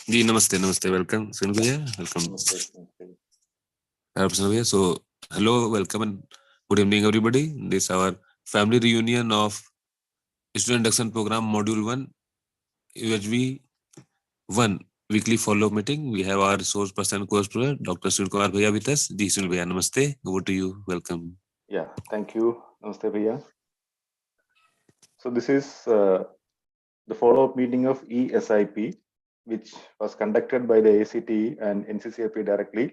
जी नमस्ते नमस्ते वेलकम सुन भैया वेलकम भैया so hello welcome and good evening everybody this our family reunion of student induction program module 1 UHV 1 weekly follow up meeting we have our resource person course provider Dr. Sunil Kumar भैया with us जी सुनील भैया नमस्ते over to you welcome Yeah, thank you namaste bhaiya. So this is the follow up meeting of eSIP, which was conducted by the AICTE and NCCRP directly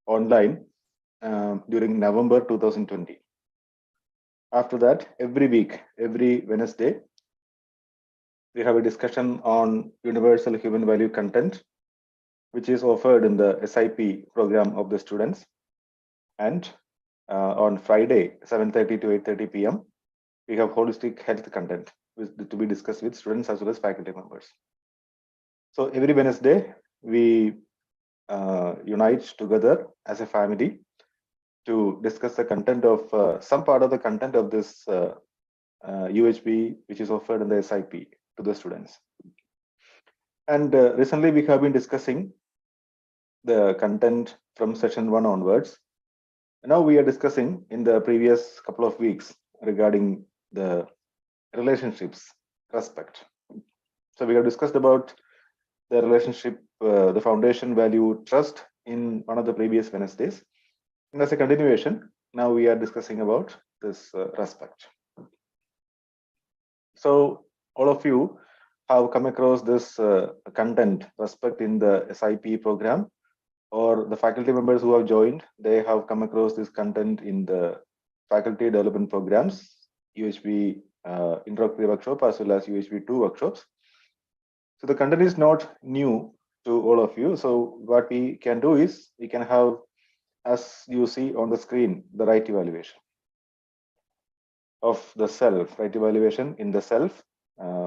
online during November 2020. After that, every week, every Wednesday, we have a discussion on universal human value content, which is offered in the SIP program of the students. And on Friday, 7:30 to 8:30 p.m., we have holistic health content to be discussed with students as well as faculty members. So every Wednesday, we unite together as a family to discuss the content of some part of the content of this UHV, which is offered in the SIP to the students. And recently, we have been discussing the content from session 1 onwards. Now we are discussing in the previous couple of weeks regarding the relationships respect. So we have discussed about the relationship, the foundation value trust in one of the previous Wednesdays. And as a continuation, now we are discussing about this respect. So all of you have come across this content respect in the SIP program, or the faculty members who have joined, they have come across this content in the faculty development programs, UHV introductory workshop as well as UHV 2 workshops. So the content is not new to all of you. So what we can do is we can have, as you see on the screen, the right evaluation of the self, right evaluation in the self,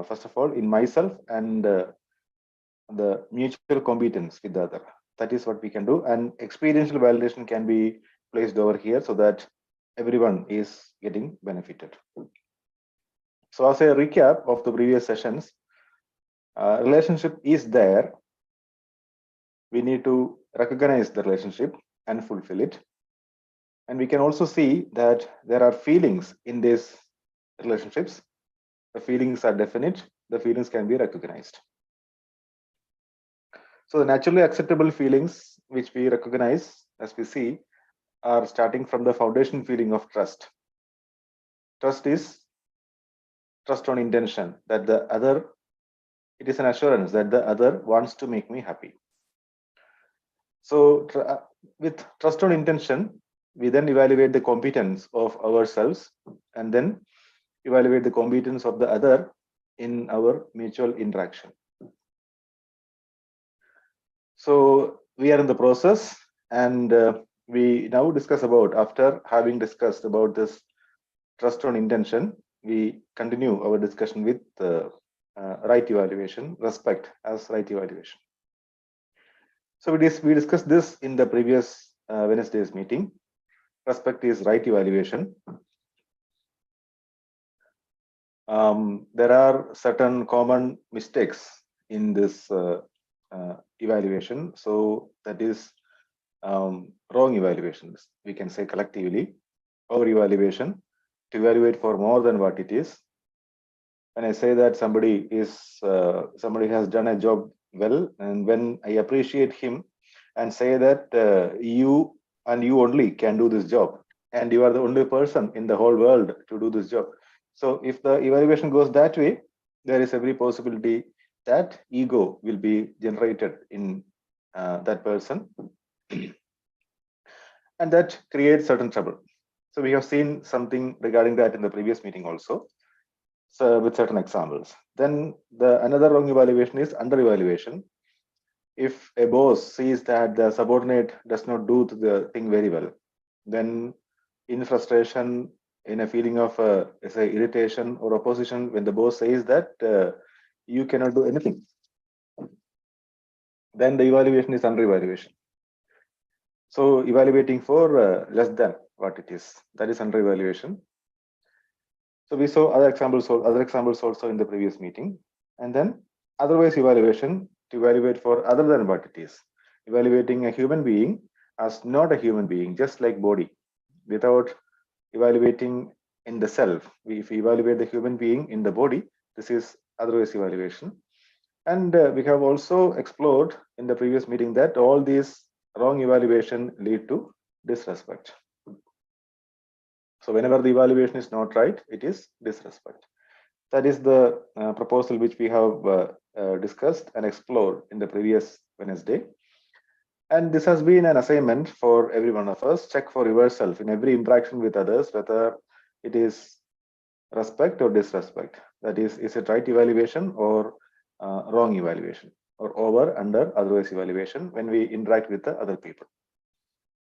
first of all, in myself, and the mutual competence with the other. That is what we can do. And experiential validation can be placed over here so that everyone is getting benefited. So as a recap of the previous sessions, relationship is there. We need to recognize the relationship and fulfill it. And we can also see that there are feelings in these relationships. The feelings are definite. The feelings can be recognized. So the naturally acceptable feelings which we recognize, as we see, are starting from the foundation feeling of trust. Trust is trust on intention that the other, it is an assurance that the other wants to make me happy. So with trust on intention, we then evaluate the competence of ourselves and then evaluate the competence of the other in our mutual interaction. So we are in the process, and we now discuss about, after having discussed about this trust on intention, we continue our discussion with right evaluation, respect as right evaluation. So we discussed this in the previous Wednesday's meeting. Respect is right evaluation. There are certain common mistakes in this evaluation. So that is wrong evaluations, we can say collectively. Over evaluation, to evaluate for more than what it is. When I say that somebody has done a job well, and when I appreciate him and say that you and you only can do this job, and you are the only person in the whole world to do this job. So if the evaluation goes that way, there is every possibility that ego will be generated in that person, and that creates certain trouble. So we have seen something regarding that in the previous meeting also, so with certain examples. Then another wrong evaluation is under evaluation. If a boss sees that the subordinate does not do the thing very well, then in frustration, in a feeling of say irritation or opposition, when the boss says that you cannot do anything, then the evaluation is under evaluation. So evaluating for less than what it is, that is under evaluation. So we saw other examples also in the previous meeting. And then otherwise evaluation, to evaluate for other than what it is, evaluating a human being as not a human being, just like body, without evaluating in the self. If we evaluate the human being in the body, this is otherwise evaluation. And we have also explored in the previous meeting that all these wrong evaluation lead to disrespect. So whenever the evaluation is not right, it is disrespect. That is the proposal which we have discussed and explored in the previous Wednesday. And this has been an assignment for every one of us. Check for yourself in every interaction with others, whether it is respect or disrespect. That is it right evaluation or wrong evaluation, or over, under, otherwise evaluation when we interact with the other people.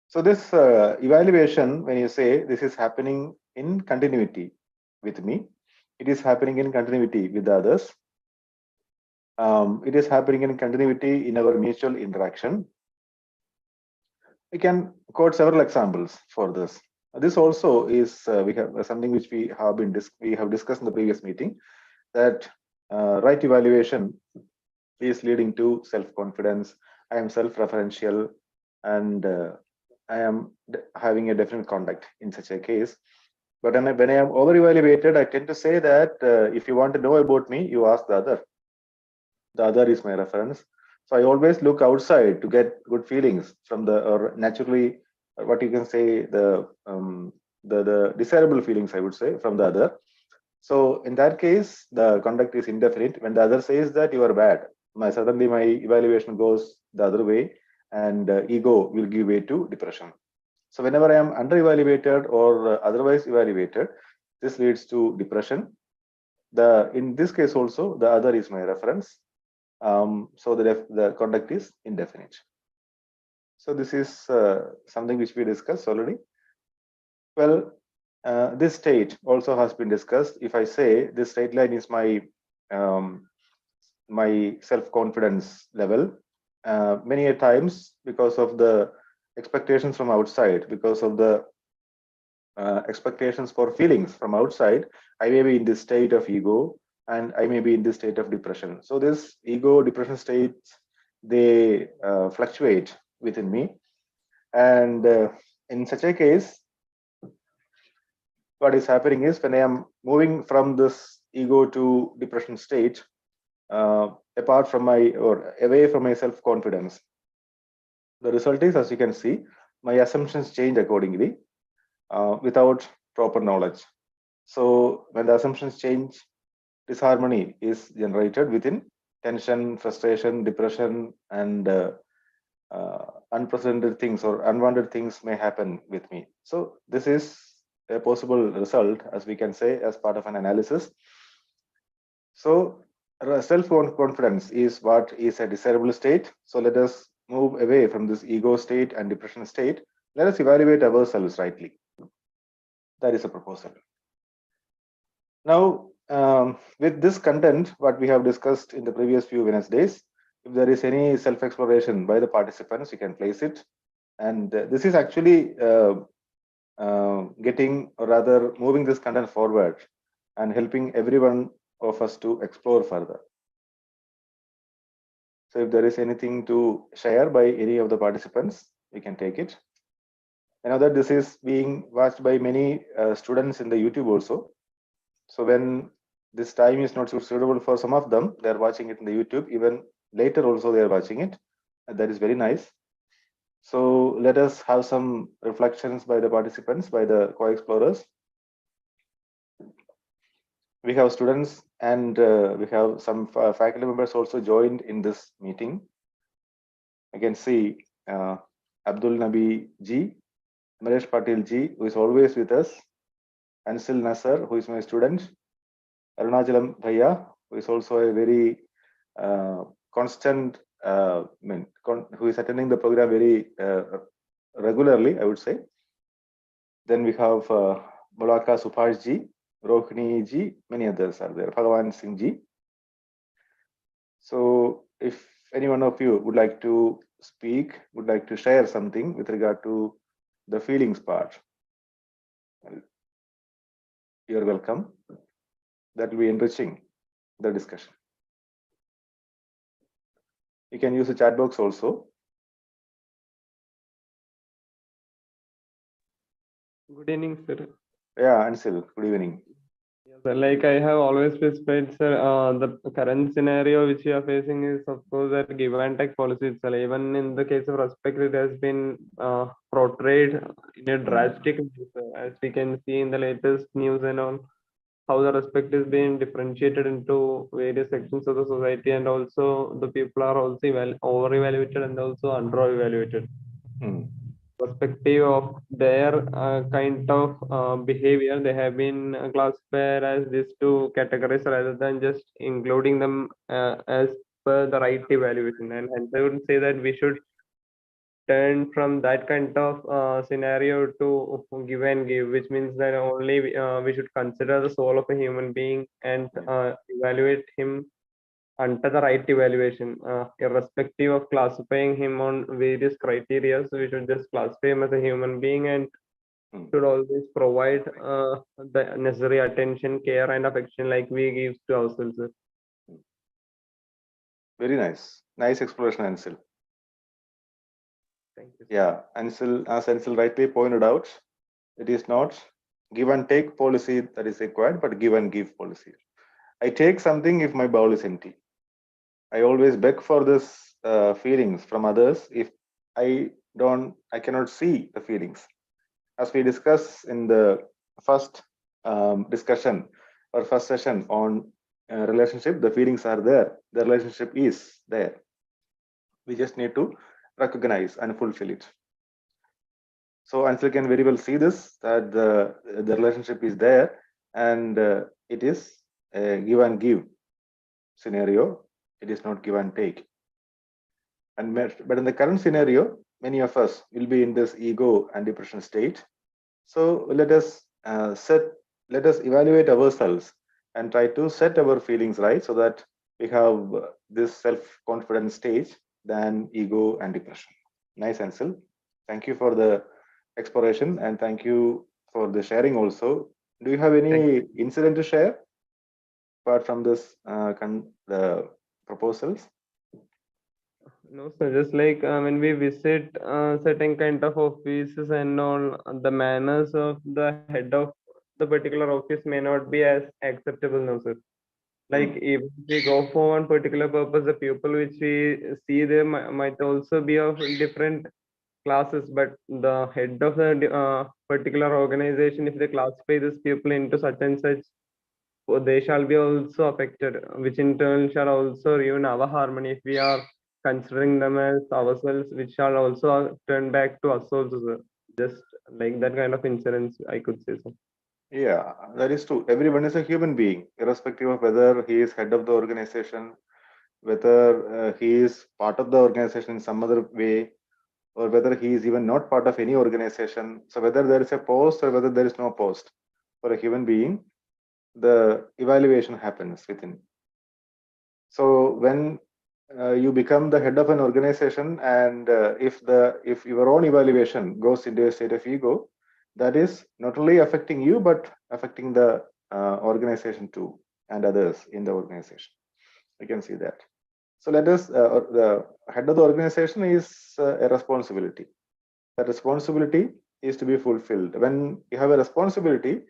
So this evaluation, when you say this is happening in continuity with me, it is happening in continuity with the others. It is happening in continuity in our mutual interaction. We can quote several examples for this. This also is we have something which we have discussed in the previous meeting, that right evaluation is leading to self-confidence. I am self-referential, and I am having a definite conduct in such a case. But when I am over-evaluated, I tend to say that if you want to know about me, you ask the other. The other is my reference. So I always look outside to get good feelings from the, or naturally, what you can say, the desirable feelings, I would say, from the other. So in that case, the conduct is indefinite. When the other says that you are bad, suddenly my evaluation goes the other way, and ego will give way to depression. So whenever I am under-evaluated or otherwise evaluated, this leads to depression. In this case also, the other is my reference. So the conduct is indefinite. So this is something which we discussed already. Well, this state also has been discussed. If I say this straight line is my my self-confidence level, many a times because of the expectations from outside, because of the expectations for feelings from outside, I may be in this state of ego, and I may be in this state of depression. So this ego depression states, they fluctuate within me, and in such a case, what is happening is when I am moving from this ego to depression state, apart from my, or away from my self-confidence, the result is, as you can see, my assumptions change accordingly without proper knowledge. So when the assumptions change, disharmony is generated within. Tension, frustration, depression, and unprecedented things or unwanted things may happen with me. So this is a possible result, as we can say, as part of an analysis. So self-confidence is what is a desirable state. So let us move away from this ego state and depression state. Let us evaluate ourselves rightly. That is a proposal. Now, with this content, what we have discussed in the previous few Wednesdays, if there is any self-exploration by the participants, you can place it. And this is actually getting, or rather moving this content forward and helping everyone of us to explore further. So if there is anything to share by any of the participants, we can take it. I know that this is being watched by many students in the YouTube also. So when this time is not suitable for some of them, they are watching it in the YouTube. Even later also they are watching it. That is very nice. So let us have some reflections by the participants, by the co-explorers. We have students and we have some faculty members also joined in this meeting. I can see Abdul Nabi ji, Maresh Patil ji, who is always with us, Ansil Nasser, who is my student, Arunachalam Bhaiya, who is also a very constant, who is attending the program very regularly, I would say. Then we have Mulaka Subhash ji, Rohini ji, many others are there, Bhagavan Singh ji. So if any one of you would like to speak, would like to share something with regard to the feelings part, you're welcome. That will be enriching the discussion. You can use the chat box also. Good evening, sir. Yeah, Ansil, good evening. Yes, sir. Like I have always specified, sir, the current scenario which we are facing is, of course, that give and take policy itself. Even in the case of respect, it has been portrayed in a drastic way, sir. As we can see in the latest news and all, how the respect is being differentiated into various sections of the society, and also the people are also over evaluated and also under evaluated. Perspective of their kind of behavior, they have been classified as these two categories rather than just including them as per the right evaluation. And hence, I would say that we should turn from that kind of scenario to give and give, which means that only we should consider the soul of a human being and evaluate him under the right evaluation, irrespective of classifying him on various criteria. So we should just classify him as a human being and should always provide the necessary attention, care, and affection like we give to ourselves. Very nice. Nice explanation, Ansil. Thank you. Yeah, Ansil, as Ansil rightly pointed out, it is not give and take policy that is required, but give and give policy. I take something if my bowl is empty. I always beg for this feelings from others if I cannot see the feelings. As we discussed in the first discussion or first session on relationship, the feelings are there. The relationship is there. We just need to recognize and fulfill it. So Ansel can very well see this, that the relationship is there, and it is a give and give scenario. It is not give and take. But in the current scenario, many of us will be in this ego and depression state. So let us evaluate ourselves and try to set our feelings right, so that we have this self-confident stage than ego and depression. Nice, Ansel. Thank you for the exploration, and thank you for the sharing also. Do you have any incident to share apart from this the proposals? No, sir. Just like when we visit certain kind of offices and all, the manners of the head of the particular office may not be as acceptable now, sir. Like if we go for one particular purpose, the people which we see there might also be of different classes, but the head of the particular organization, if they classify these people into such and such, they shall be also affected, which in turn shall also ruin our harmony if we are considering them as ourselves, which shall also turn back to us also, sir. Just like that kind of incidents, I could say so. Yeah, that is true. Everyone is a human being, irrespective of whether he is head of the organization, whether he is part of the organization in some other way, or whether he is even not part of any organization. So whether there is a post or whether there is no post for a human being, the evaluation happens within. So when you become the head of an organization, and if your own evaluation goes into a state of ego, that is not only affecting you but affecting the organization too, and others in the organization. You can see that. So let us, the head of the organization is a responsibility. That responsibility is to be fulfilled. When you have a responsibility,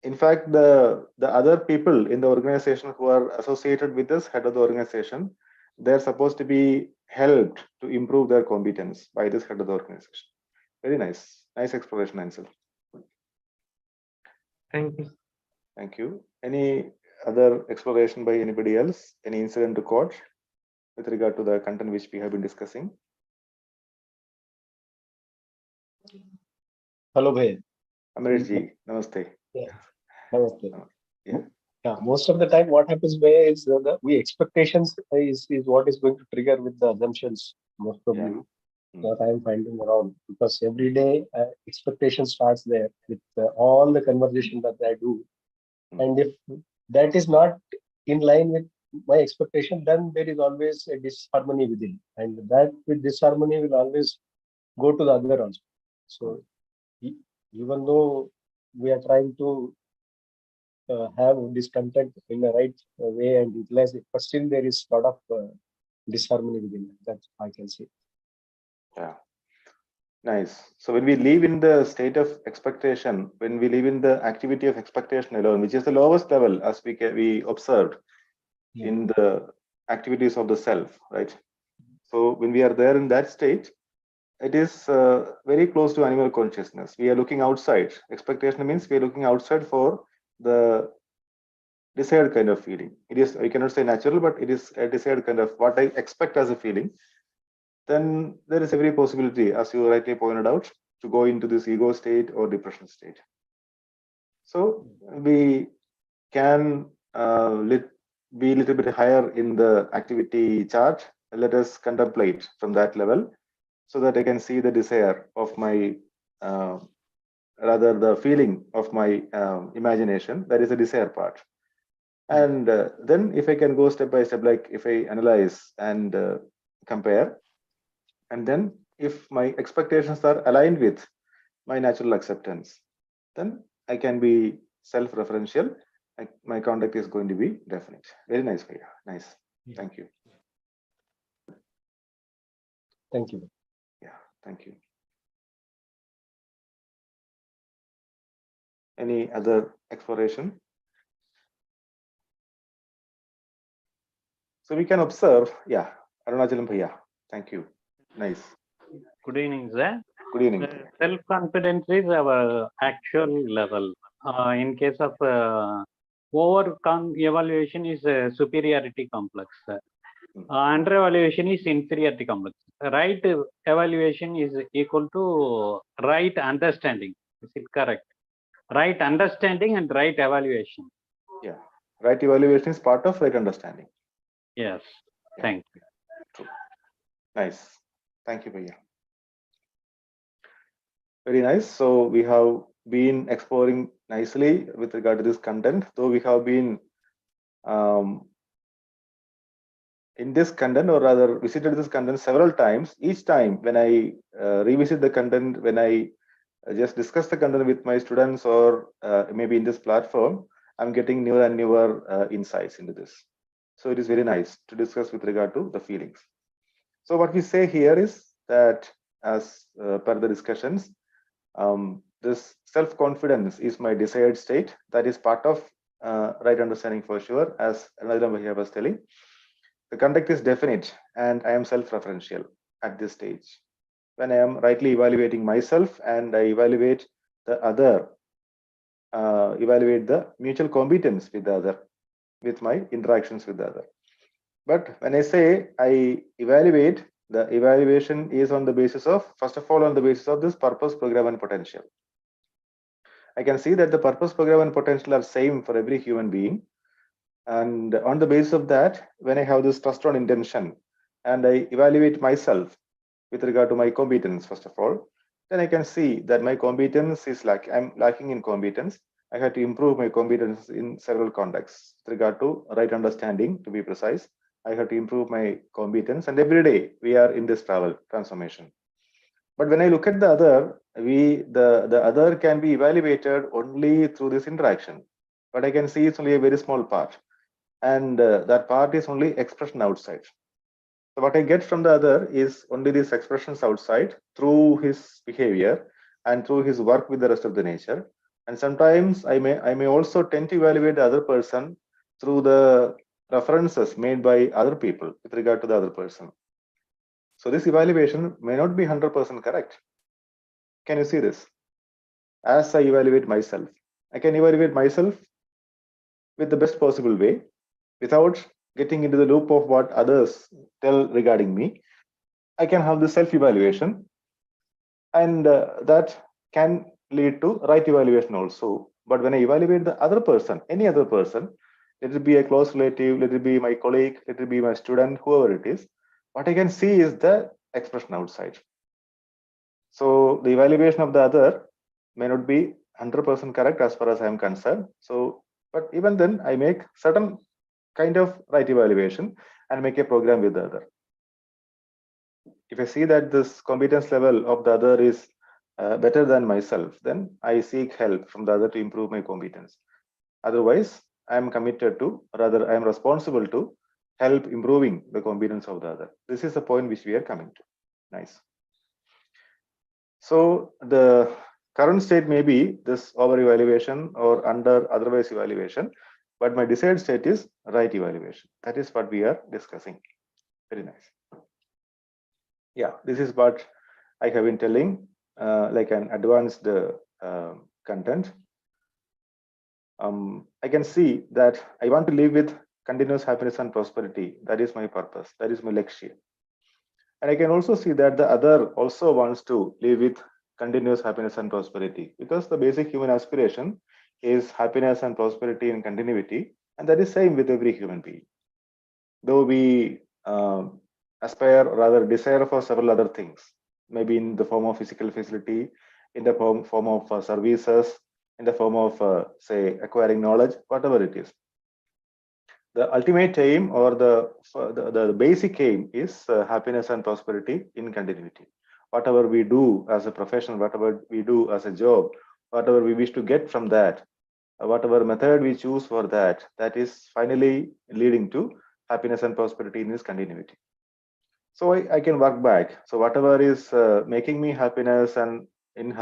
in fact, the other people in the organization who are associated with this head of the organization, they're supposed to be helped to improve their competence by this head of the organization. Very nice. Nice explanation, Ansel. Thank you. Thank you. Any other exploration by anybody else? Any incident to quote with regard to the content which we have been discussing? Hello, Bhai. Amrish ji, namaste. Yeah. Namaste. Yeah. Yeah, most of the time what happens where is we expectations is what is going to trigger with the assumptions, most probably. What I am finding around, because every day expectation starts there with all the conversation that I do, and if that is not in line with my expectation, then there is always a disharmony within, and that with disharmony will always go to the other also. So even though we are trying to have this content in the right way and utilize it, but still there is a lot of disharmony within that I can see. Yeah. Nice. So when we live in the state of expectation, when we live in the activity of expectation alone, which is the lowest level as we observed in the activities of the self, right? So when we are there in that state, it is very close to animal consciousness. We are looking outside. Expectation means we are looking outside for the desired kind of feeling. It is, I cannot say natural, but it is a desired kind of what I expect as a feeling. Then there is every possibility, as you rightly pointed out, to go into this ego state or depression state. So we can be a little bit higher in the activity chart. Let us contemplate from that level so that I can see the desire of my, rather the feeling of my imagination. That is the desire part. And then if I can go step by step, like if I analyze and compare, and then if my expectations are aligned with my natural acceptance, then I can be self-referential. My conduct is going to be definite. Very nice, Bhaiya. Nice. Thank you. Thank you. Yeah, thank you. Any other exploration? So we can observe, yeah, Arunachalam Bhaiya. Thank you. Nice. Good evening, sir. Good evening. Self-confidence is our actual level. In case of over-evaluation is a superiority complex. Under-evaluation is inferiority complex. Right evaluation is equal to right understanding. Is it correct? Right understanding and right evaluation. Yeah. Right evaluation is part of right understanding. Yes. Yeah. Thank you. True. Nice. Thank you, Bhaiya. Very nice. So we have been exploring nicely with regard to this content, though we have been in this content, or rather visited this content several times. Each time when I revisit the content, when I just discuss the content with my students, or maybe in this platform, I'm getting newer and newer insights into this. So it is very nice to discuss with regard to the feelings. So what we say here is that, as per the discussions, this self-confidence is my desired state. That is part of right understanding for sure, as Anandram Bhaiya was telling. The conduct is definite and I am self-referential at this stage. When I am rightly evaluating myself and I evaluate the other, evaluate the mutual competence with the other, with my interactions with the other. But when I say I evaluate, the evaluation is on the basis of, first of all, on the basis of this purpose, program, and potential. I can see that the purpose, program, and potential are same for every human being. And on the basis of that, when I have this trust on intention and I evaluate myself with regard to my competence, first of all, then I can see that my competence is I'm lacking in competence. I have to improve my competence in several contexts. With regard to right understanding, to be precise, I have to improve my competence, and every day we are in this transformation. But when I look at the other, the other can be evaluated only through this interaction. But I can see it's only a very small part, and that part is only expression outside. So what I get from the other is only these expressions outside through his behavior and through his work with the rest of the nature. And sometimes I may also tend to evaluate the other person through the references made by other people with regard to the other person. So this evaluation may not be 100% correct. Can you see this? As I evaluate myself, I can evaluate myself with the best possible way without getting into the loop of what others tell regarding me. I can have the self-evaluation, and that can lead to right evaluation also. But when I evaluate the other person, any other person, let it be a close relative, let it be my colleague, let it be my student, whoever it is, what I can see is the expression outside. So the evaluation of the other may not be 100% correct as far as I am concerned. So, but even then, I make certain kind of right evaluation and make a program with the other. If I see that this competence level of the other is better than myself, then I seek help from the other to improve my competence. Otherwise, I am committed to, rather I am responsible to help improving the competence of the other. This is the point which we are coming to. Nice. So the current state may be this over evaluation or under otherwise evaluation, but my desired state is right evaluation. That is what we are discussing. Very nice. Yeah, this is what I have been telling, like an advanced content. I can see that I want to live with continuous happiness and prosperity. That is my purpose. That is my lakshya. And I can also see that the other also wants to live with continuous happiness and prosperity, because the basic human aspiration is happiness and prosperity and continuity, and that is same with every human being. Though we aspire, or rather desire for several other things, maybe in the form of physical facility, in the form of services, in the form of say acquiring knowledge, whatever it is. The ultimate aim or the basic aim is happiness and prosperity in continuity. Whatever we do as a profession, whatever we do as a job, whatever we wish to get from that, whatever method we choose for that, that is finally leading to happiness and prosperity in its continuity. So I can work back. So whatever is making me happiness and in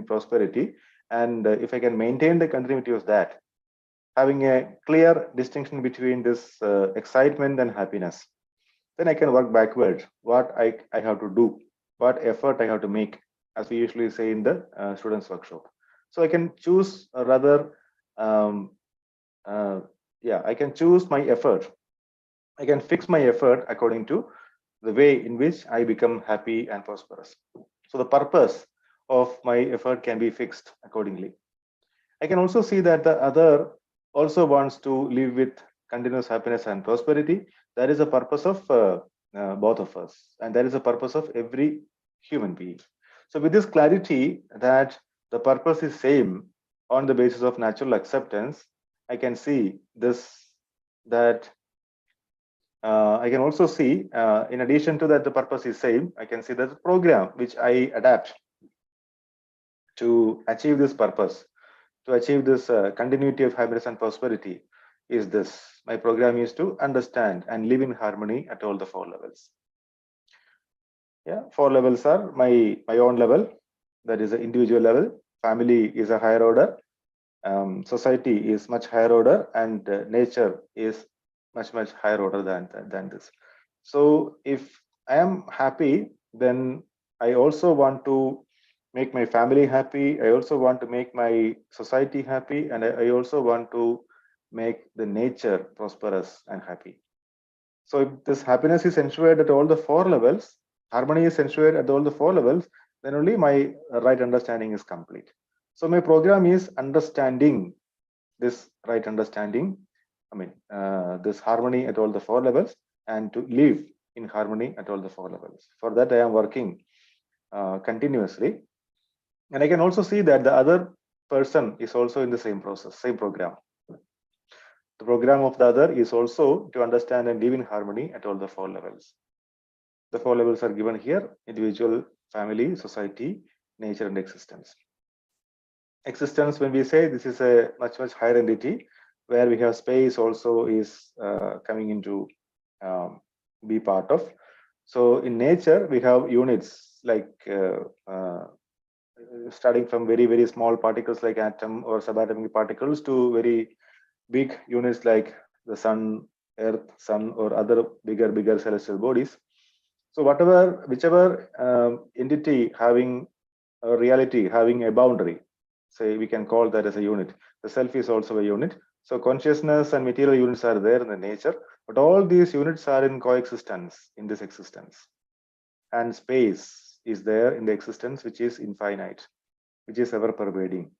prosperity, and if I can maintain the continuity of that, having a clear distinction between this excitement and happiness, then I can work backward. What I have to do, what effort I have to make, as we usually say in the students workshop. So I can choose, or rather, I can choose my effort. I can fix my effort according to the way in which I become happy and prosperous. So the purpose of my effort can be fixed accordingly. I can also see that the other also wants to live with continuous happiness and prosperity. That is the purpose of both of us, and that is the purpose of every human being. So with this clarity that the purpose is same on the basis of natural acceptance, I can see this, that I can also see, in addition to that the purpose is same, I can see that the program which I adapt to achieve this purpose, to achieve this continuity of happiness and prosperity, is this. My program is to understand and live in harmony at all the 4 levels. Yeah, 4 levels are my own level, that is the individual level. Family is a higher order. Society is much higher order, and nature is much higher order than this. So if I am happy, then I also want to make my family happy. I also want to make my society happy, and I also want to make the nature prosperous and happy. So if this happiness is ensured at all the 4 levels, harmony is ensured at all the 4 levels, then only my right understanding is complete. So my program is understanding this right understanding, this harmony at all the 4 levels, and to live in harmony at all the 4 levels. For that, I am working continuously. And I can also see that the other person is also in the same process, same program. The program of the other is also to understand and live in harmony at all the 4 levels. The 4 levels are given here: individual, family, society, nature, and existence. Existence, when we say, this is a much higher entity, where we have space also is coming into be part of. So in nature, we have units like starting from very small particles like atom or subatomic particles to very big units like the sun, earth, sun, or other bigger celestial bodies. So whichever entity having a reality, having a boundary, say we can call that as a unit. The self is also a unit. So consciousness and material units are there in the nature, but all these units are in coexistence in this existence. And space is there in the existence, which is infinite, which is ever pervading,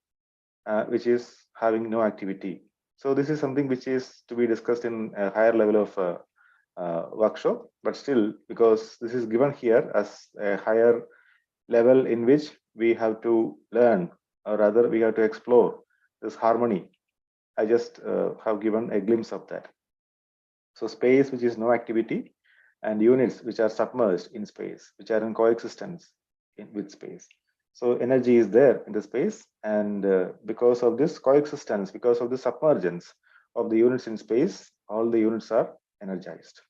which is having no activity. So this is something which is to be discussed in a higher level of workshop, but still, because this is given here as a higher level in which we have to learn, or rather we have to explore this harmony, I just have given a glimpse of that. So space, which is no activity, and units which are submerged in space, which are in coexistence with space. So energy is there in the space, and because of this coexistence, because of the submergence of the units in space, all the units are energized.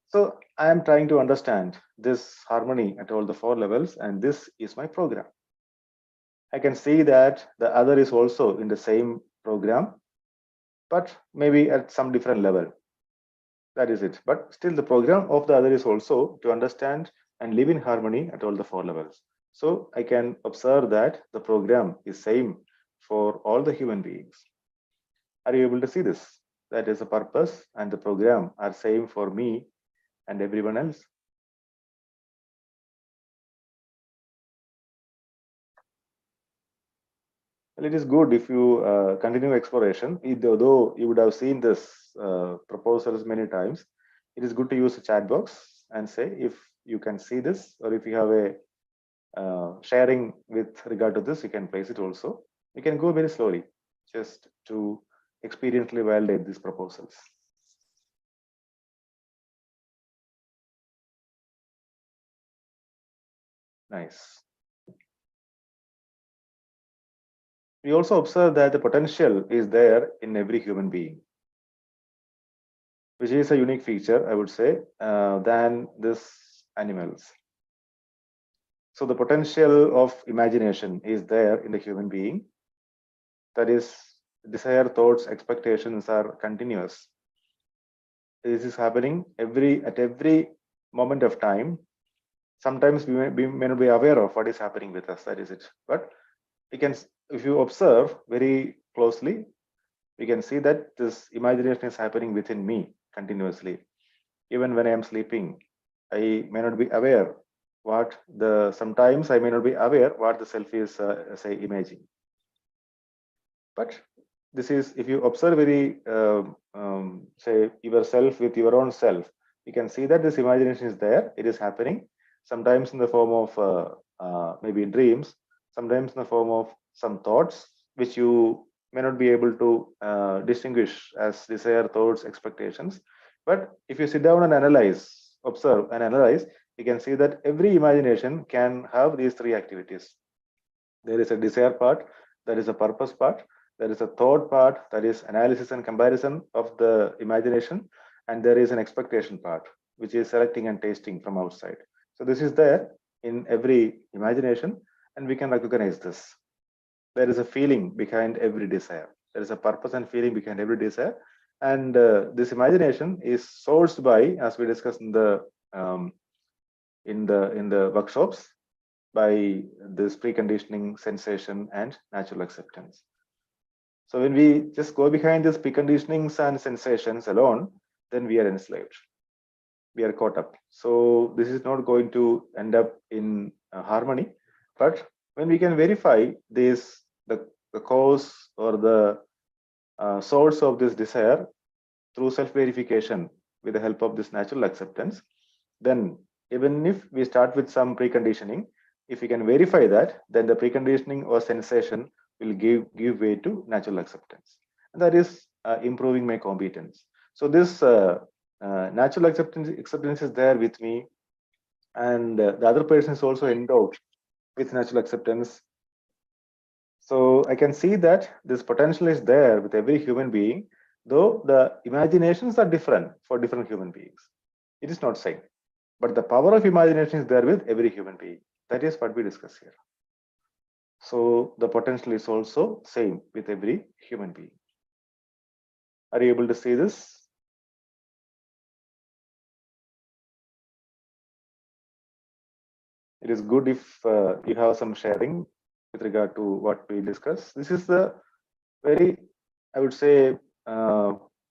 So I am trying to understand this harmony at all the 4 levels, and this is my program. I can see that the other is also in the same program, but maybe at some different level. That is it. But still the program of the other is also to understand and live in harmony at all the 4 levels. So I can observe that the program is same for all the human beings. Are you able to see this? That is the purpose and the program are same for me and everyone else. Well, it is good if you continue exploration. Though you would have seen this proposals many times, it is good to use a chat box and say if you can see this, or if you have a sharing with regard to this, you can place it also. You can go very slowly just to experientially validate these proposals. Nice. We also observe that the potential is there in every human being, which is a unique feature, I would say, than this animals. So the potential of imagination is there in the human being. That is, desire, thoughts, expectations are continuous. This is happening at every moment of time. Sometimes we may not be aware of what is happening with us. That is it. But we can, if you observe very closely, we can see that this imagination is happening within me continuously. Even when I am sleeping, I may not be aware sometimes I may not be aware what the self is say imaging. But this is, if you observe very say yourself with your own self, you can see that this imagination is there. It is happening sometimes in the form of maybe dreams, sometimes in the form of some thoughts which you may not be able to distinguish as desire, thoughts, expectations. But if you sit down and analyze, observe and analyze, you can see that every imagination can have these 3 activities. There is a desire part, there is a purpose part, there is a thought part, that is analysis and comparison of the imagination, and there is an expectation part, which is selecting and tasting from outside. So this is there in every imagination, and we can recognize this. There is a feeling behind every desire. There is a purpose and feeling behind every desire, and this imagination is sourced by, as we discussed in the workshops, by this preconditioning, sensation, and natural acceptance. So when we just go behind these preconditionings and sensations alone, then we are enslaved. We are caught up. So this is not going to end up in harmony. But when we can verify this, the cause or the source of this desire through self-verification with the help of this natural acceptance, then even if we start with some preconditioning, if we can verify that, then the preconditioning or sensation will give way to natural acceptance, and that is improving my competence. So this natural acceptance is there with me, and the other person is also endowed with natural acceptance. So I can see that this potential is there with every human being, though the imaginations are different for different human beings. It is not same, but the power of imagination is there with every human being. That is what we discuss here. So the potential is also same with every human being. Are you able to see this? It is good if you have some sharing with regard to what we discuss. This is the very, I would say,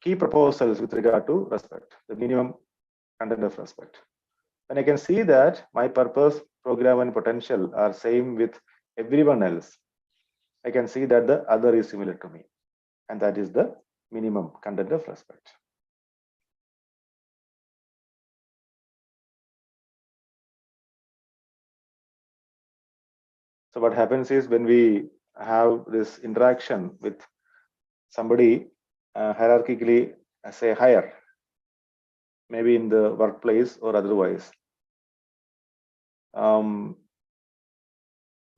key proposals with regard to respect, the minimum content of respect. When I can see that my purpose, program, and potential are same with everyone else, I can see that the other is similar to me, and that is the minimum content of respect. So what happens is when we have this interaction with somebody hierarchically, say higher, maybe in the workplace or otherwise,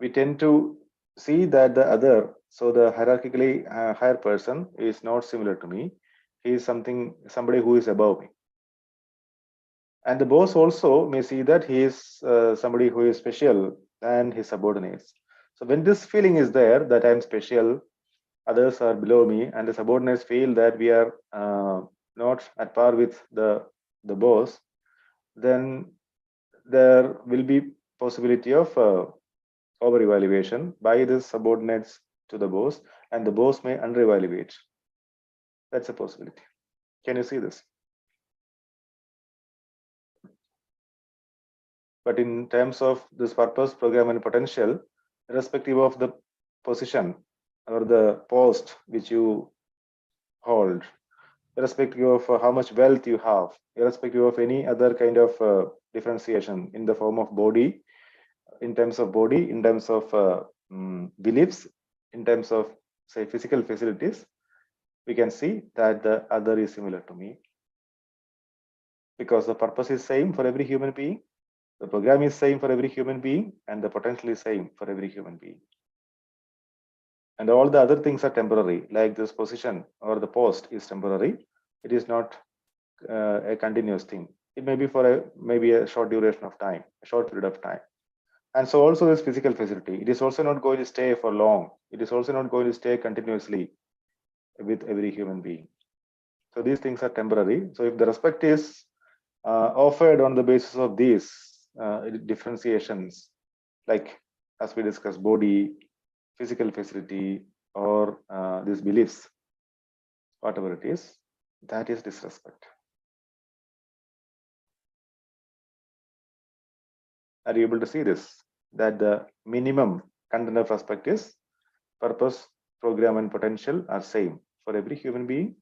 we tend to see that the other, so the hierarchically higher person is not similar to me. he is somebody who is above me. And the boss also may see that he is somebody who is special than his subordinates. So when this feeling is there, that I am special, others are below me, and the subordinates feel that we are not at par with the boss, then there will be possibility of over-evaluation by the subordinates to the boss, and the boss may under-evaluate. That's a possibility. Can you see this? But in terms of this purpose, program, and potential, irrespective of the position or the post which you hold, irrespective of how much wealth you have, irrespective of any other kind of differentiation in the form of body, in terms of body, in terms of beliefs, in terms of, say, physical facilities, we can see that the other is similar to me, because the purpose is same for every human being, the program is same for every human being, and the potential is same for every human being. And all the other things are temporary, like this position or the post is temporary. It is not a continuous thing. It may be for maybe a short duration of time, a short period of time. And so also this physical facility, it is also not going to stay for long. It is also not going to stay continuously with every human being. So these things are temporary. So if the respect is offered on the basis of these differentiations, like as we discussed, body, physical facility, or these beliefs, whatever it is, that is disrespect. Are you able to see this? That the minimum content of respect is purpose, program, and potential are same for every human being.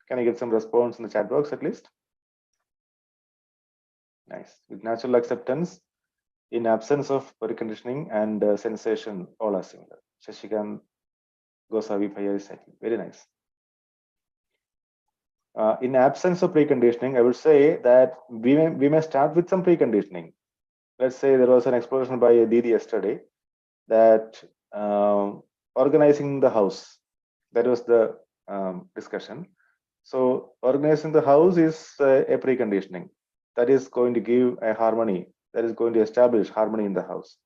Can I get some response in the chat box at least? Nice. With natural acceptance, in absence of preconditioning and sensation, all are similar. Shashikan Gosavi Bhaiya is saying, very nice. In absence of preconditioning, I would say that we may start with some preconditioning. Let's say there was an exploration by Didi yesterday that organizing the house, that was the discussion. So organizing the house is a preconditioning that is going to give a harmony, that is going to establish harmony in the house.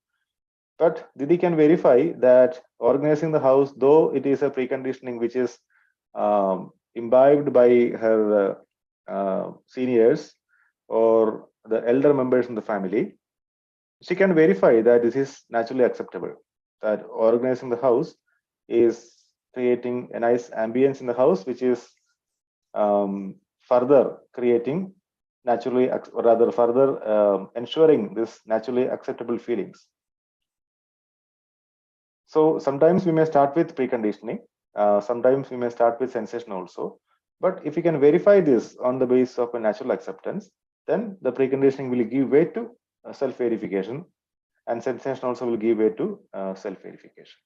But Didi can verify that organizing the house, though it is a preconditioning which is imbibed by her seniors or the elder members in the family, she can verify that this is naturally acceptable, that organizing the house is creating a nice ambience in the house, which is further creating naturally, or rather further ensuring this naturally acceptable feelings. So sometimes we may start with preconditioning, sometimes we may start with sensation also. But if you can verify this on the basis of a natural acceptance, then the preconditioning will give way to self-verification, and sensation also will give way to self-verification.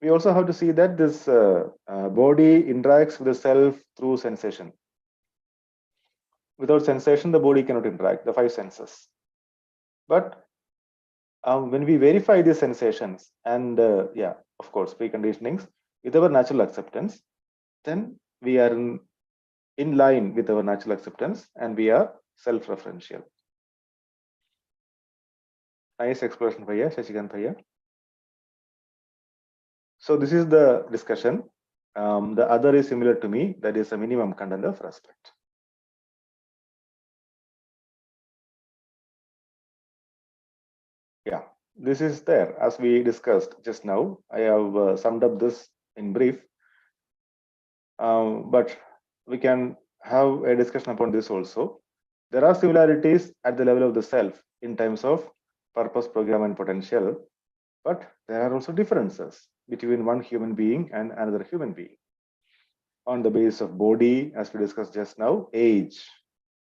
We also have to see that this body interacts with the self through sensation. Without sensation, the body cannot interact, the five senses. But when we verify these sensations and yeah, of course, preconditionings with our natural acceptance, then we are in line with our natural acceptance and we are self-referential. Nice expression, Bhaiya, Shashikant Bhaiya. So this is the discussion. The other is similar to me, that is a minimum content of respect. Yeah, this is there as we discussed just now. I have summed up this in brief, but we can have a discussion upon this also. There are similarities at the level of the self in terms of purpose, program, and potential, but there are also differences between one human being and another human being. On the basis of body, as we discussed just now, age,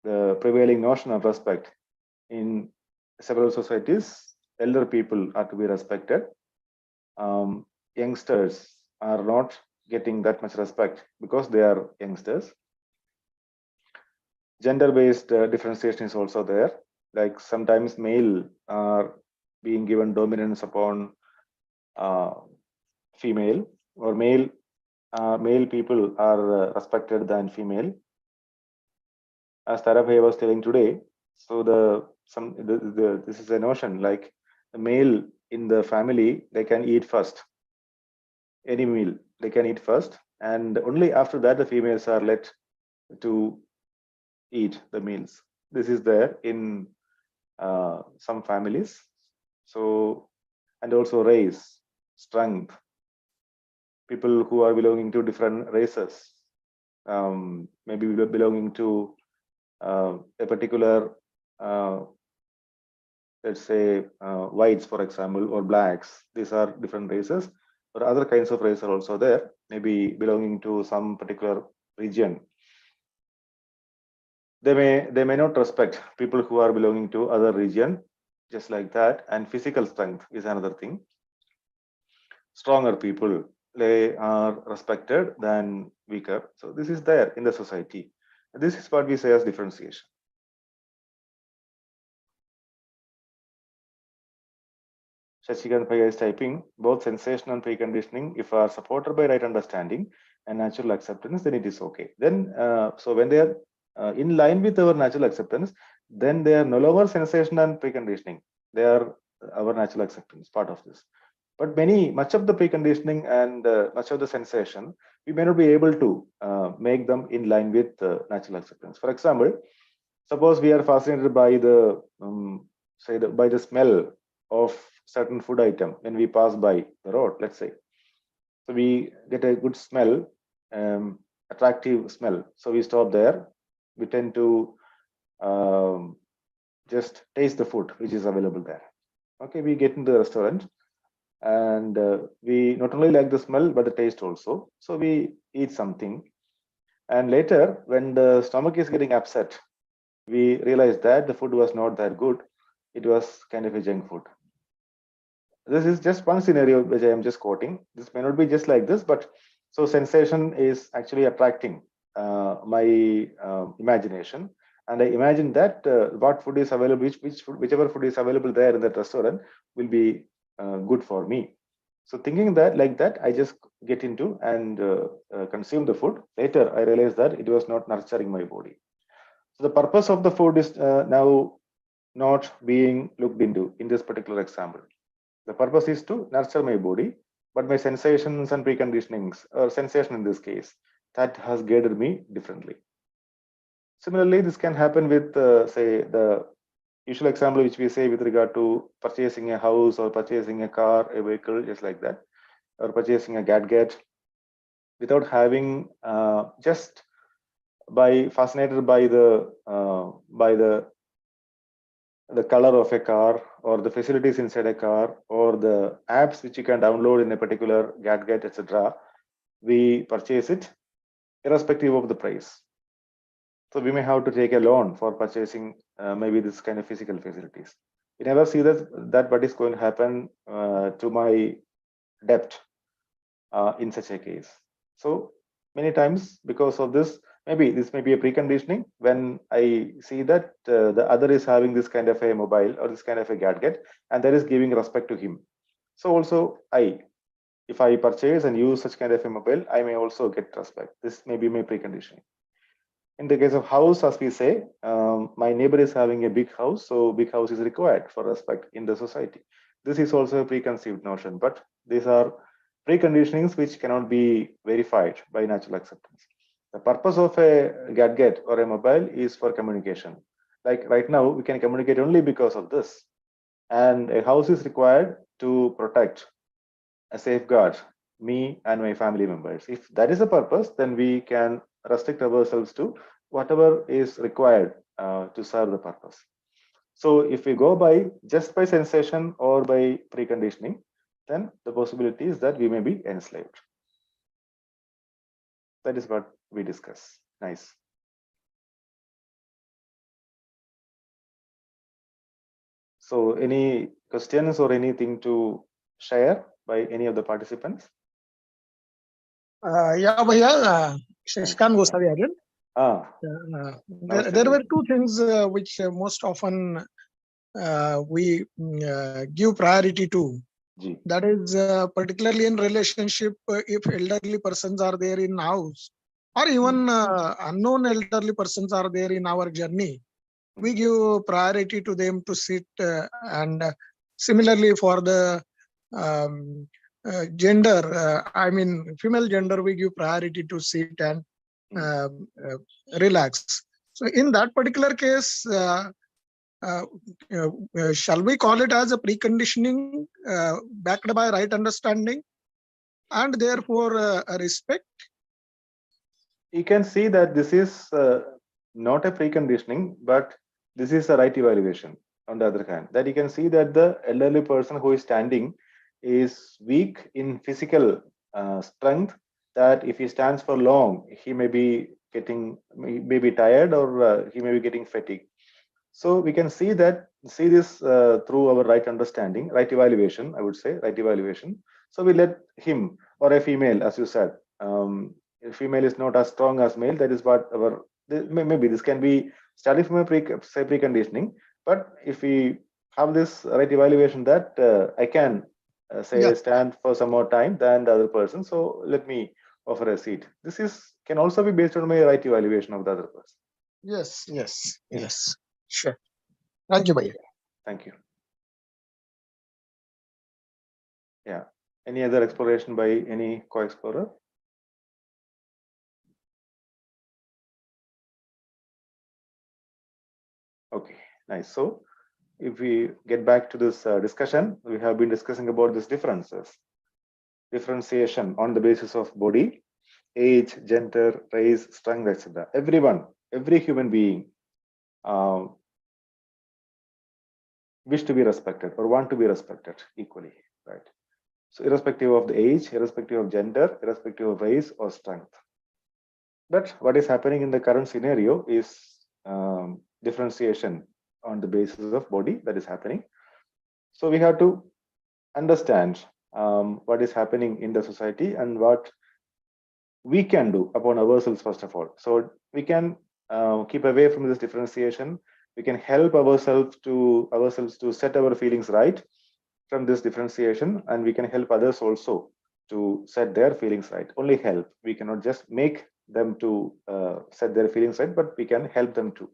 the prevailing notion of respect in several societies, elder people are to be respected. Youngsters are not getting that much respect because they are youngsters. Gender-based differentiation is also there. Like sometimes male are being given dominance upon female, or male male people are respected than female. As Tarabhai was telling today, so this is a notion like the male in the family, they can eat first. Any meal they can eat first, and only after that the females are let to eat the meals. This is there in some families. So, and also race, strength, people who are belonging to different races, maybe belonging to a particular, let's say, whites, for example, or blacks. These are different races, or other kinds of races are also there, maybe belonging to some particular region. They may not respect people who are belonging to other region, just like that. And physical strength is another thing. Stronger people, they are respected than weaker. So this is there in the society. This is what we say as differentiation. Shashikant Bhaiya is typing, both sensation and preconditioning, if are supported by right understanding and natural acceptance, then it is okay. Then, so when they are in line with our natural acceptance, then they are no longer sensation and preconditioning. They are our natural acceptance, part of this. But much of the preconditioning and much of the sensation, we may not be able to make them in line with natural acceptance. For example, suppose we are fascinated by the by the smell of certain food item when we pass by the road, let's say. So we get a good smell, attractive smell. So we stop there. We tend to just taste the food which is available there. Okay, we get into the restaurant, and we not only like the smell but the taste also. So we eat something, and later when the stomach is getting upset, we realize that the food was not that good. It was kind of a junk food. This is just one scenario which I am just quoting. This may not be just like this, but so sensation is actually attracting my imagination, and I imagine that what food is available, whichever food is available there in that restaurant will be good for me. So thinking that like that, I just get into and consume the food. Later, I realize that it was not nurturing my body. So the purpose of the food is now not being looked into in this particular example. The purpose is to nurture my body, but my sensations and preconditionings, or sensation in this case, that has guided me differently. Similarly, this can happen with, say, the usual example which we say with regard to purchasing a house or purchasing a car, a vehicle, just like that, or purchasing a gadget, without having just by fascinated by the color of a car, or the facilities inside a car, or the apps which you can download in a particular gadget, etc. We purchase it irrespective of the price. So we may have to take a loan for purchasing maybe this kind of physical facilities. You never see that what is going to happen to my debt in such a case. So many times because of this, maybe this may be a preconditioning. When I see that the other is having this kind of a mobile or this kind of a gadget, and that is giving respect to him. So also if I purchase and use such kind of a mobile, I may also get respect. This may be my preconditioning. In the case of house, as we say, my neighbor is having a big house, so big house is required for respect in the society. This is also a preconceived notion, but these are preconditionings which cannot be verified by natural acceptance. The purpose of a gadget or a mobile is for communication. Like right now, we can communicate only because of this. And a house is required to protect, safeguard me and my family members. If that is the purpose, then we can restrict ourselves to whatever is required to serve the purpose. So if we go by just by sensation or by preconditioning, then the possibility is that we may be enslaved. That is what we discuss. Nice. So any questions or anything to share by any of the participants? Yeah, Bhaiya, Shashikant Gosari again. There were two things which most often we give priority to. Ji. That is particularly in relationship if elderly persons are there in house or even unknown elderly persons are there in our journey. We give priority to them to sit and similarly for the gender, I mean female gender, we give priority to sit and relax. So in that particular case, shall we call it as a preconditioning backed by right understanding and therefore a respect? You can see that this is not a preconditioning, but this is a right evaluation. On the other hand, that you can see that the elderly person who is standing is weak in physical strength, that if he stands for long, he may be tired, or he may be getting fatigued. So we can see this through our right understanding, right evaluation, I would say, right evaluation. So we let him, or a female, as you said, a female is not as strong as male. That is what maybe this can be studied from a preconditioning. But if we have this right evaluation that I can say stand for some more time than the other person, so let me offer a seat. This can also be based on my right evaluation of the other person. Yes. Sure. Thank you, Bhaiya. Thank you. Yeah. Any other exploration by any co-explorer? Okay, nice. So if we get back to this discussion, we have been discussing about these differentiation on the basis of body, age, gender, race, strength, etc. Every human being wish to be respected or want to be respected equally, right? So irrespective of the age, irrespective of gender, irrespective of race or strength. But what is happening in the current scenario is differentiation on the basis of body that is happening. So we have to understand what is happening in the society and what we can do upon ourselves, first of all. So we can keep away from this differentiation. We can help ourselves to set our feelings right from this differentiation, and we can help others also to set their feelings right. Only help. We cannot just make them to set their feelings right, but we can help them to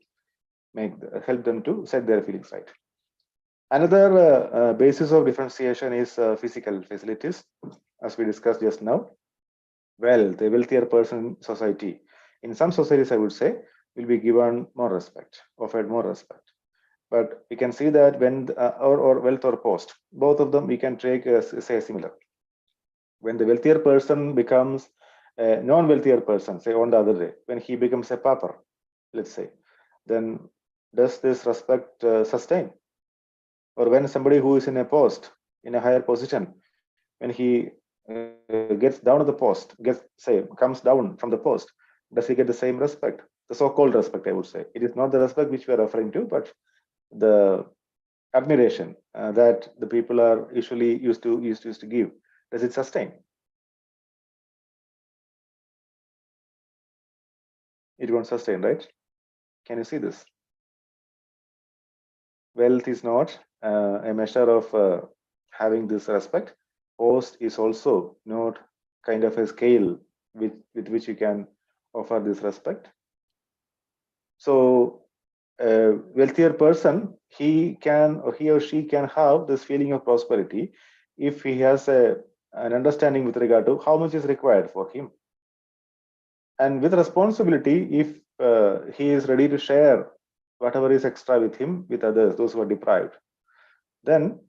set their feelings right. Another basis of differentiation is physical facilities, as we discussed just now. Well, the wealthier person society, in some societies, I would say, will be given more respect, offered more respect. But we can see that when or wealth or post, both of them we can take say similar. When the wealthier person becomes a non-wealthier person, say on the other day, when he becomes a pauper, let's say, then does this respect sustain? Or when somebody who is in a post, in a higher position, when he gets down to the post, comes down from the post, does he get the same respect? The so-called respect, I would say. It is not the respect which we are referring to, but the admiration that the people are usually used to give. Does it sustain? It won't sustain, right? Can you see this? Wealth is not a measure of having this respect. Post is also not kind of a scale with which you can offer this respect. So a wealthier person, he or she can have this feeling of prosperity if he has an understanding with regard to how much is required for him. And with responsibility, if he is ready to share whatever is extra with him, with others, those who are deprived, then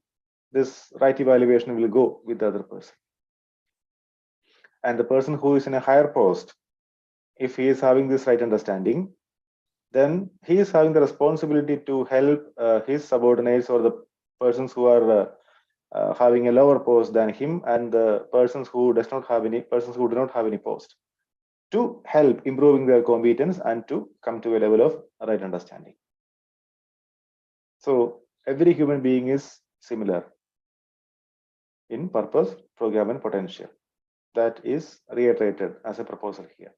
this right evaluation will go with the other person. And the person who is in a higher post, if he is having this right understanding, then he is having the responsibility to help his subordinates or the persons who are having a lower post than him, and the persons who do not have any post, to help improving their competence and to come to a level of right understanding. So every human being is similar in purpose, program, and potential. That is reiterated as a proposal here.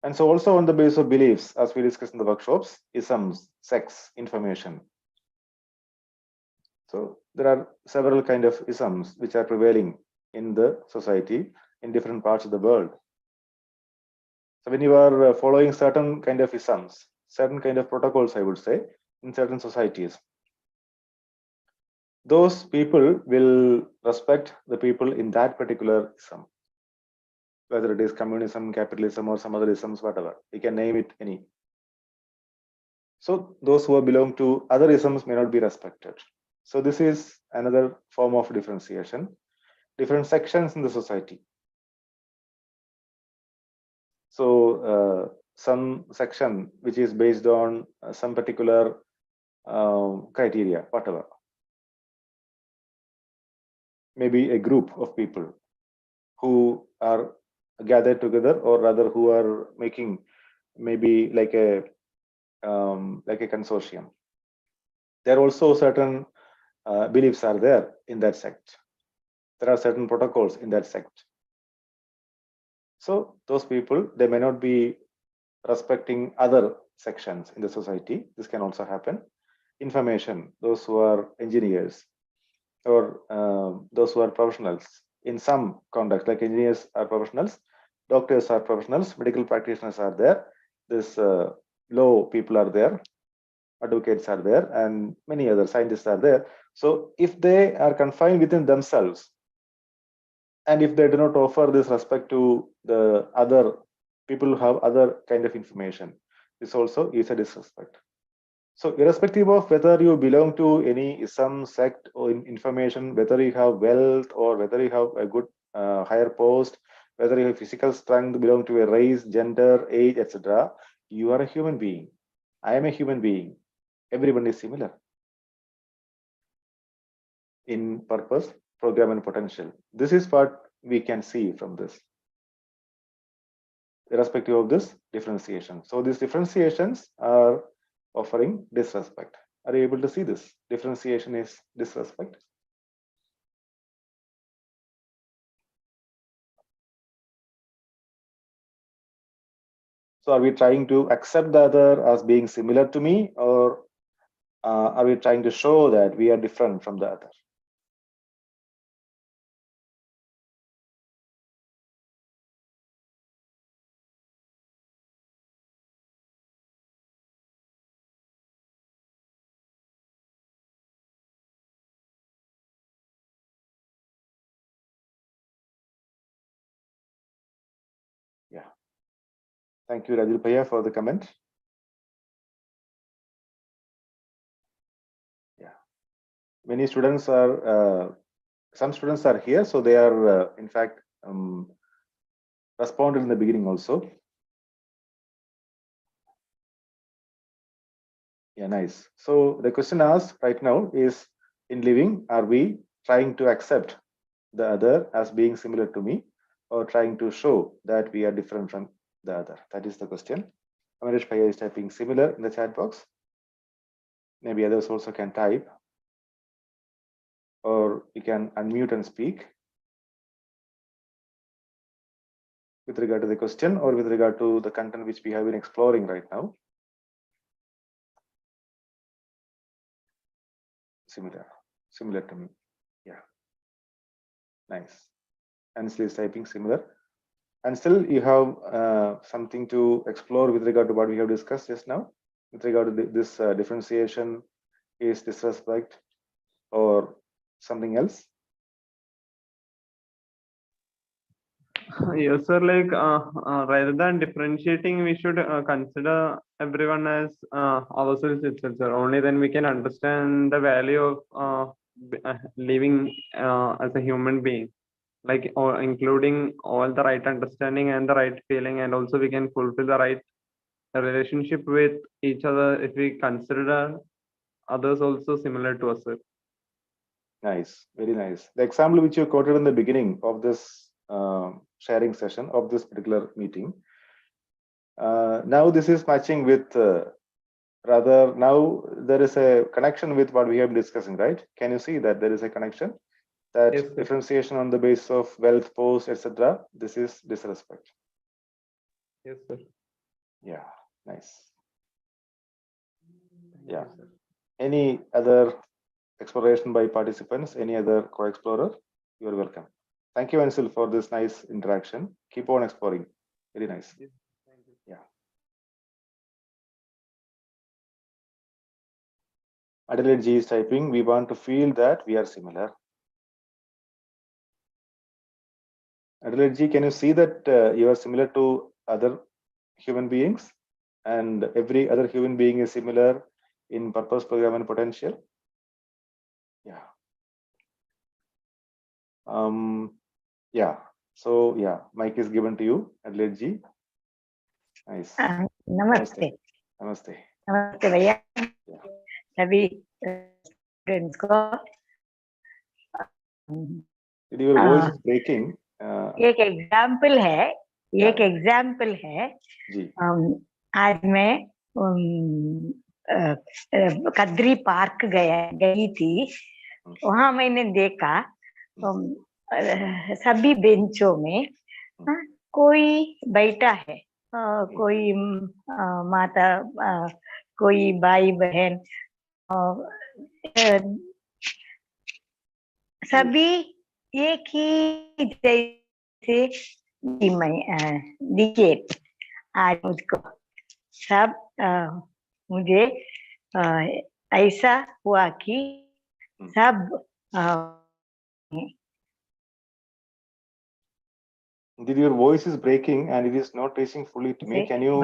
And so also on the basis of beliefs, as we discussed in the workshops, isms, sex, information. So there are several kind of isms which are prevailing in the society in different parts of the world. So when you are following certain kind of isms, certain kind of protocols, I would say, in certain societies, those people will respect the people in that particular ism, whether it is communism, capitalism, or some other isms, whatever. You can name it any. So those who belong to other isms may not be respected. So this is another form of differentiation. Different sections in the society. So some section which is based on some particular criteria, whatever. Maybe a group of people who are gathered together, or rather who are making maybe like a consortium. There are also certain beliefs are there in that sect. There are certain protocols in that sect. So those people, they may not be respecting other sections in the society. This can also happen. Information, those who are engineers or those who are professionals in some context, like engineers are professionals, doctors are professionals, medical practitioners are there, this law people are there, advocates are there, and many other scientists are there. So if they are confined within themselves, and if they do not offer this respect to the other people who have other kind of information, this also is a disrespect. So irrespective of whether you belong to any ism, sect, or information, whether you have wealth or whether you have a good higher post, whether you have physical strength, belong to a race, gender, age, etc., you are a human being. I am a human being. Everyone is similar in purpose, program, and potential. This is what we can see from this, irrespective of this differentiation. So these differentiations are offering disrespect. Are you able to see this? Differentiation is disrespect. So are we trying to accept the other as being similar to me, or are we trying to show that we are different from the other? Yeah. Thank you, Rajul Bhaiya, for the comment. Yeah. Many students are, some students are here, so they are, in fact, responded in the beginning also. Yeah, nice. So the question asked right now is, in living, are we trying to accept the other as being similar to me, or trying to show that we are different from the other? That is the question. Amarish Bhaiya is typing similar in the chat box. Maybe others also can type, or you can unmute and speak with regard to the question or with regard to the content which we have been exploring right now. Similar to me. Yeah, nice. And still is typing similar. And still you have something to explore with regard to what we have discussed just now, with regard to this differentiation is disrespect or something else. Yes, sir. Like rather than differentiating, we should consider everyone as ourselves itself, sir. Only then we can understand the value of living as a human being, like including all the right understanding and the right feeling, and also we can fulfill the right relationship with each other if we consider others also similar to us, sir. Nice, very nice. The example which you quoted in the beginning of this sharing session of this particular meeting. Now this is matching with rather now there is a connection with what we have been discussing, right? Can you see that there is a connection? That Yes, differentiation on the basis of wealth, post, etc. This is disrespect. yes, sir. Yeah, nice. Yeah. Any other exploration by participants. Any other co-explorer? You are welcome. Thank you, Ansil, for this nice interaction. Keep on exploring. Very nice. Yeah. Adelaide G is typing, we want to feel that we are similar. Adelaide G, can you see that you are similar to other human beings and every other human being is similar in purpose, program, and potential? Yeah. Yeah. So yeah, mic is given to you, Adelaide G. Nice. Namaste. Namaste. Namaste भैया. सभी students को. Your voice is breaking. एक example है. जी. आज मैं Kadri park गई थी. वहां मैंने देखा सभी बेंचों में कोई बैठा है, कोई माता, कोई भाई बहन, सभी एक ही जैसे दिखे आज मुझको. सब मुझे ऐसा हुआ कि सब. Did your voice is breaking and it is not reaching fully to me? Can you?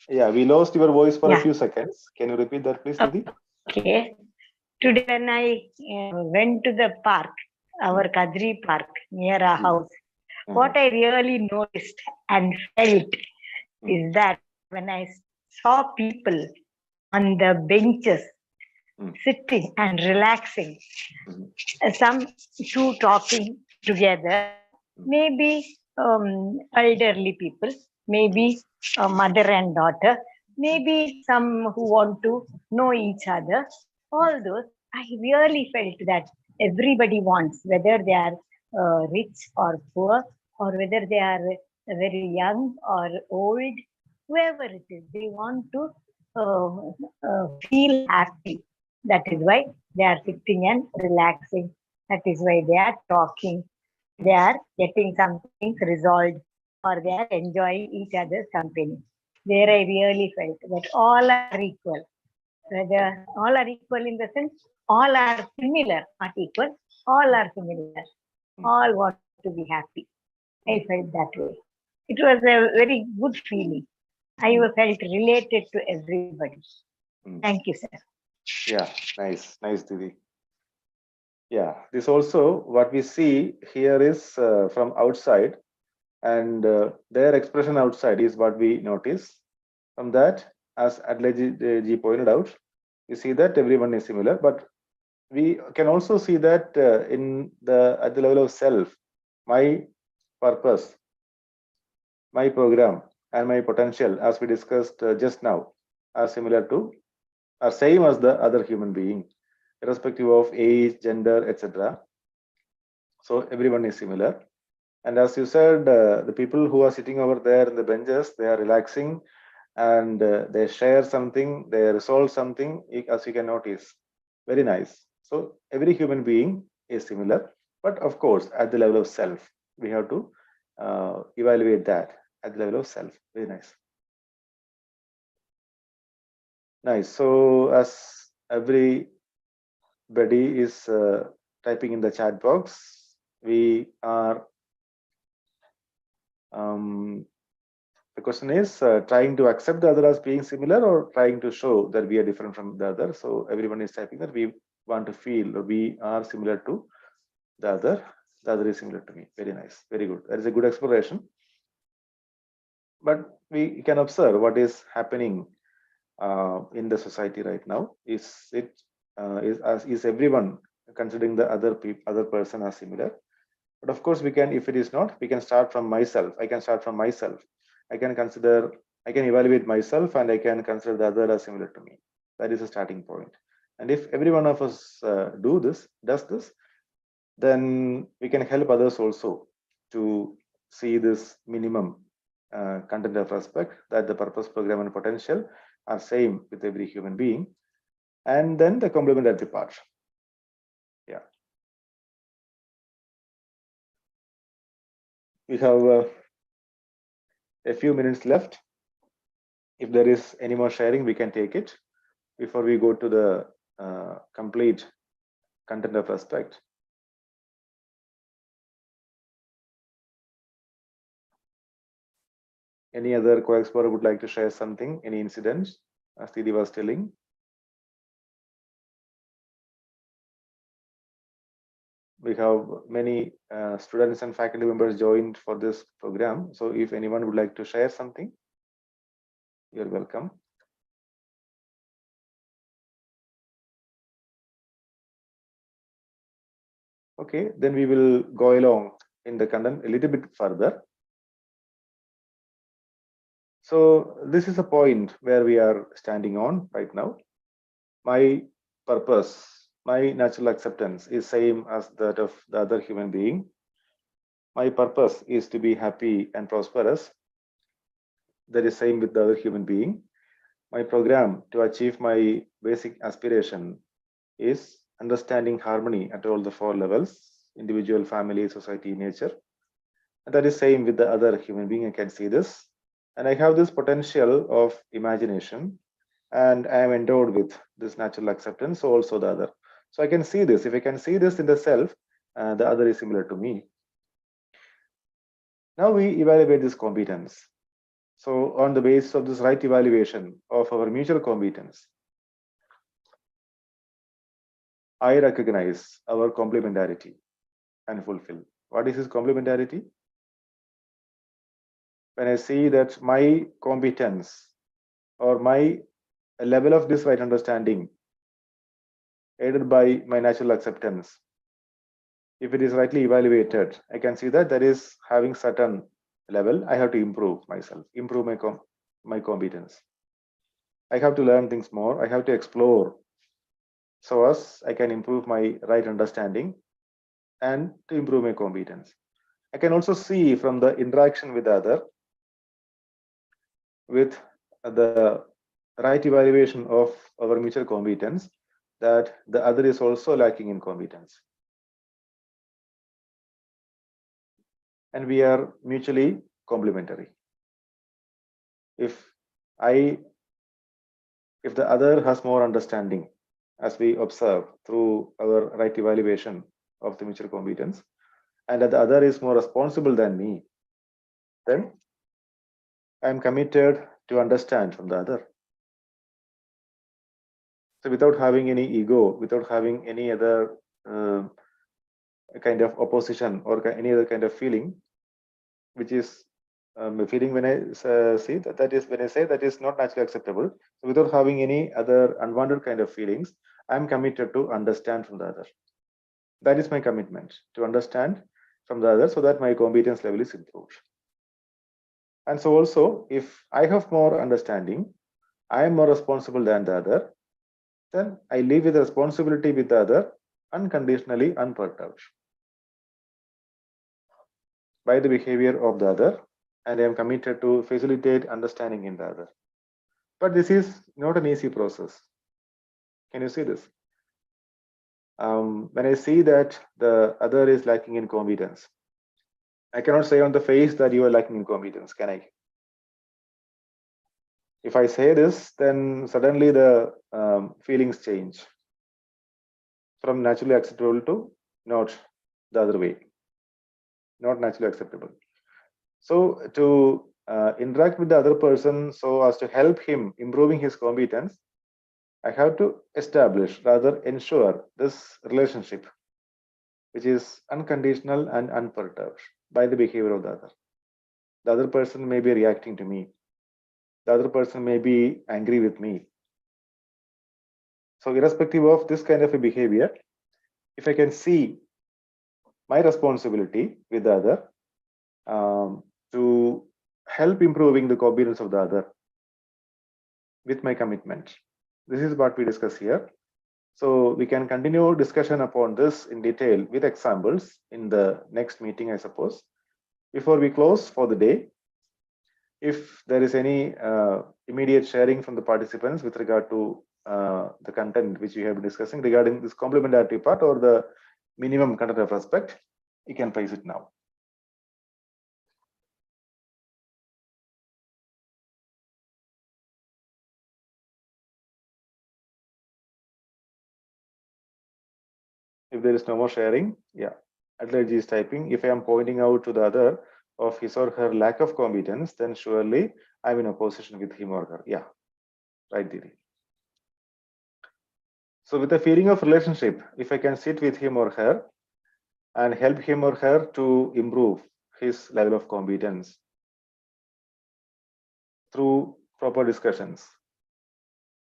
Yeah, we lost your voice for a few seconds. Can you repeat that, please, Didi? Okay. Today when I went to the park, our Kadri Park near our house, what I really noticed and felt is that when I saw people on the benches sitting and relaxing, some two talking together, maybe elderly people, maybe a mother and daughter, maybe some who want to know each other, all those, I really felt that everybody wants, whether they are rich or poor, or whether they are very young or old, whoever it is, they want to feel happy. That is why they are sitting and relaxing. That is why they are talking. They are getting some things resolved, or they are enjoying each other's company. There I really felt that all are equal. Whether all are equal in the sense, all are similar, not equal, all are similar. All want to be happy. I felt that way. It was a very good feeling. I felt related to everybody. Thank you, sir. Yeah, nice, Didi. Yeah, this also what we see here is from outside, and their expression outside is what we notice. From that, as Adelaide G pointed out, we see that everyone is similar, but we can also see that at the level of self, my purpose, my program, and my potential, as we discussed just now, are same as the other human being, irrespective of age, gender, etc. So everyone is similar. And as you said, the people who are sitting over there in the benches, they are relaxing and they share something, they resolve something, as you can notice. Very nice. So every human being is similar, but of course, at the level of self, we have to evaluate that at the level of self. Very nice. Nice. So as everybody is typing in the chat box, we are the question is trying to accept the other as being similar or trying to show that we are different from the other. So everyone is typing that we want to feel or we are similar to the other is similar to me. Very nice, very good. That is a good exploration. But we can observe what is happening in the society right now. Is everyone considering the other person as similar? But of course, we can, if it is not, we can start from myself. I can start from myself. I can evaluate myself and I can consider the other as similar to me. That is a starting point. And if every one of us does this, then we can help others also to see this minimum content of respect, that the purpose, program, and potential are same with every human being. and then the complementarity part. Yeah. We have a few minutes left. If there is any more sharing, we can take it before we go to the complete content of aspect. Any other co-explorer would like to share something, any incidents, as Didi was telling? We have many students and faculty members joined for this program. So if anyone would like to share something, you're welcome. Okay, then we will go along in the content a little bit further. So this is a point where we are standing on right now. My purpose, my natural acceptance is same as that of the other human being. My purpose is to be happy and prosperous. That is same with the other human being. My program to achieve my basic aspiration is understanding harmony at all the 4 levels: individual, family, society, nature. And that is same with the other human being. I can see this. And I have this potential of imagination, and I am endowed with this natural acceptance, so also the other. So I can see this. If I can see this in the self, the other is similar to me. Now we evaluate this competence. So on the basis of this right evaluation of our mutual competence, I recognize our complementarity and fulfill. What is this complementarity? When I see that my competence or my level of this right understanding aided by my natural acceptance, if it is rightly evaluated, I can see that there is having certain level. I have to improve myself, improve my competence. I have to learn things more. I have to explore so as I can improve my right understanding and to improve my competence. I can also see from the interaction with the other, with the right evaluation of our mutual competence, that the other is also lacking in competence. And we are mutually complementary. If the other has more understanding, as we observe through our right evaluation of the mutual competence, and that the other is more responsible than me, then I am committed to understand from the other. So without having any ego, without having any other kind of opposition or any other kind of feeling, which is feeling when I see that is when I say that is not naturally acceptable. So without having any other unwanted kind of feelings, I am committed to understand from the other. That is my commitment, to understand from the other so that my competence level is improved. And so also, if I have more understanding, I am more responsible than the other, then I live with the responsibility with the other unconditionally, unperturbed by the behavior of the other, and I am committed to facilitate understanding in the other. But this is not an easy process. Can you see this? When I see that the other is lacking in competence, I cannot say on the face that you are lacking in competence, can I? If I say this, then suddenly the feelings change from naturally acceptable to not the other way, not naturally acceptable. So to interact with the other person so as to help him improving his competence, I have to establish, rather ensure, this relationship, which is unconditional and unperturbed by the behavior of the other. The other person may be reacting to me. The other person may be angry with me. So irrespective of this kind of a behavior, if I can see my responsibility with the other to help improving the competence of the other with my commitment. This is what we discuss here. So we can continue discussion upon this in detail with examples in the next meeting, I suppose. Before we close for the day, if there is any immediate sharing from the participants with regard to the content which we have been discussing regarding this complementarity part or the minimum content of respect, you can place it now. If there is no more sharing, yeah, Adelaide is typing. If I am pointing out to the other of his or her lack of competence, then surely I'm in opposition with him or her. Yeah, right, Didi. So with the feeling of relationship, if I can sit with him or her and help him or her to improve his level of competence through proper discussions,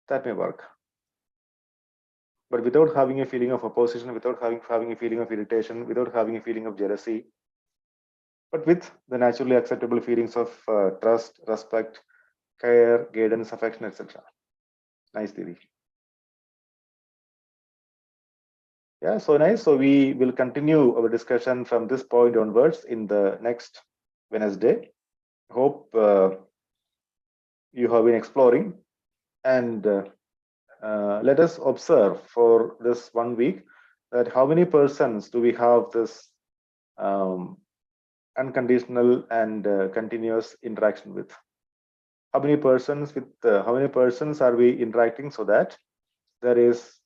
that may work. But without having a feeling of opposition, without having a feeling of irritation, without having a feeling of jealousy, but with the naturally acceptable feelings of trust, respect, care, guidance, affection, etc. Nice, Devi. Yeah, so nice. So we will continue our discussion from this point onwards in the next Wednesday. Hope you have been exploring, and let us observe for this 1 week that how many persons do we have this unconditional and continuous interaction with. How many persons are we interacting so that there is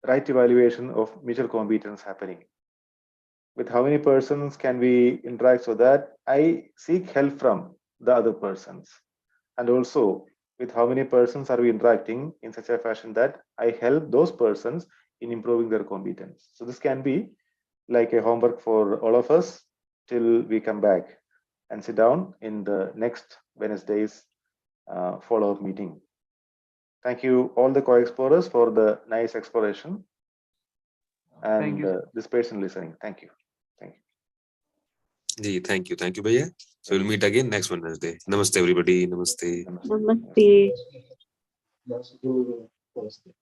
right evaluation of mutual competence happening? With how many persons can we interact so that I seek help from the other persons? And also, with how many persons are we interacting in such a fashion that I help those persons in improving their competence? So this can be like a homework for all of us till we come back and sit down in the next Wednesday's follow-up meeting. Thank you all the co-explorers for the nice exploration and this patient listening. Thank you. Thank you. Thank you, Bhaiya. So we'll meet again next Wednesday. Namaste, everybody. Namaste. Namaste. Namaste.